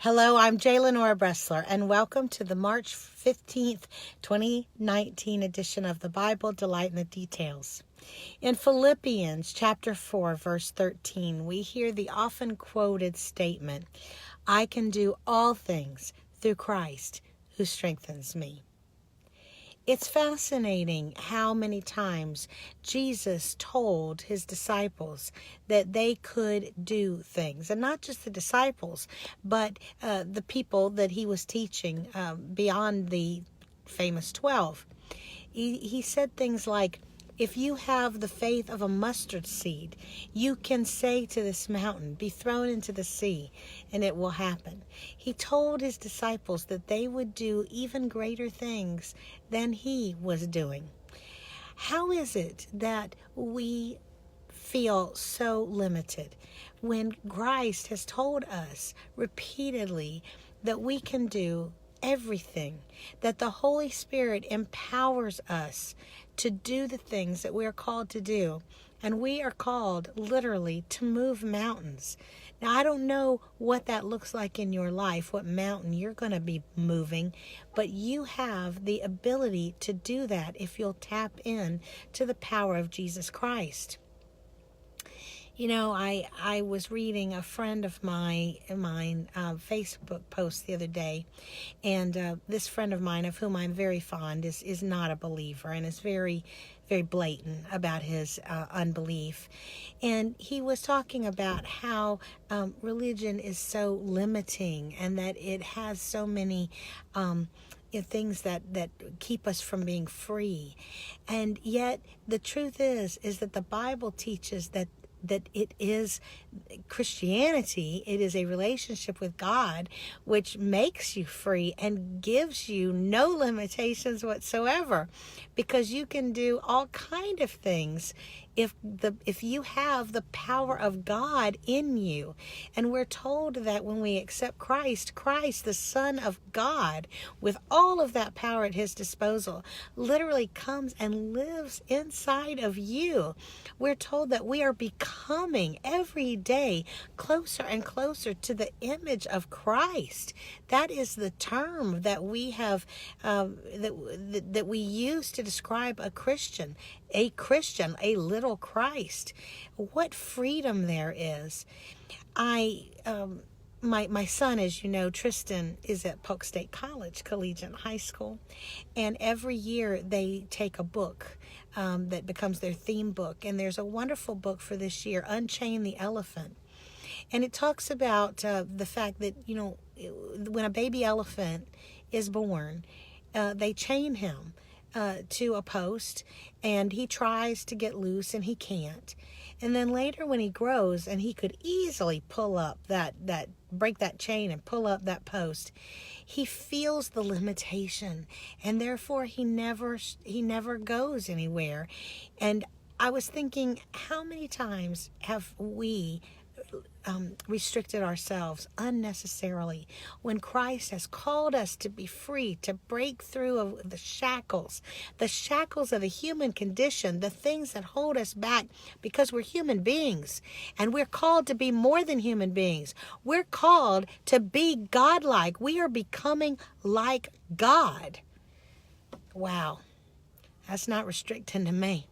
Hello, I'm J. Lenora Bressler, and welcome to the March 15th, 2019 edition of the Bible, Delight in the Details. In Philippians chapter 4, verse 13, we hear the often quoted statement, I can do all things through Christ who strengthens me. It's fascinating how many times Jesus told his disciples that they could do things. And not just the disciples, but the people that he was teaching beyond the famous 12. He said things like, if you have the faith of a mustard seed, you can say to this mountain, be thrown into the sea, and it will happen. He told his disciples that they would do even greater things than he was doing. How is it that we feel so limited when Christ has told us repeatedly that we can do everything, that the Holy Spirit empowers us to do the things that we are called to do, and we are called literally to move mountains. Now, I don't know what that looks like in your life, what mountain you're going to be moving, but you have the ability to do that if you'll tap in to the power of Jesus Christ. You know, I was reading a friend of mine Facebook post the other day, and this friend of mine, of whom I'm very fond, is not a believer and is very, very blatant about his unbelief. And he was talking about how religion is so limiting and that it has so many things that keep us from being free. And yet the truth is that the Bible teaches that it is Christianity, it is a relationship with God which makes you free and gives you no limitations whatsoever, because you can do all kind of things if you have the power of God in you. And we're told that when we accept Christ, the Son of God, with all of that power at his disposal, literally comes and lives inside of you. We're told that we are becoming every day closer and closer to the image of Christ. That is the term that we have that we use to describe a Christian, a little Christ. What freedom there is. My son, as you know, Tristan, is at Polk State College, Collegiate High School, and every year they take a book that becomes their theme book, and there's a wonderful book for this year, Unchain the Elephant. And it talks about the fact that, you know, when a baby elephant is born, they chain him to a post, and he tries to get loose and he can't. And then later when he grows and he could easily pull up break that chain and pull up that post, he feels the limitation, and therefore he never goes anywhere. And I was thinking, how many times have we restricted ourselves unnecessarily when Christ has called us to be free, to break through of the shackles of the human condition, the things that hold us back, because we're human beings and we're called to be more than human beings. We're called to be godlike. We are becoming like God. Wow. That's not restricting to me.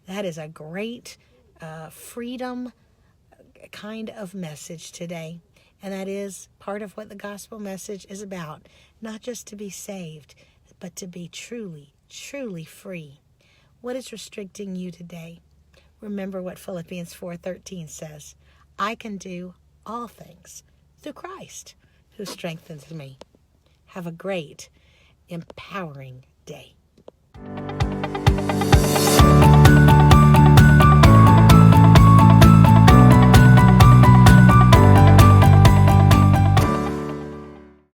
That is a great freedom kind of message today, and that is part of what the gospel message is about. Not just to be saved, but to be truly, truly free. What is restricting you today? Remember what Philippians 4:13 says. I can do all things through Christ who strengthens me. Have a great, empowering day.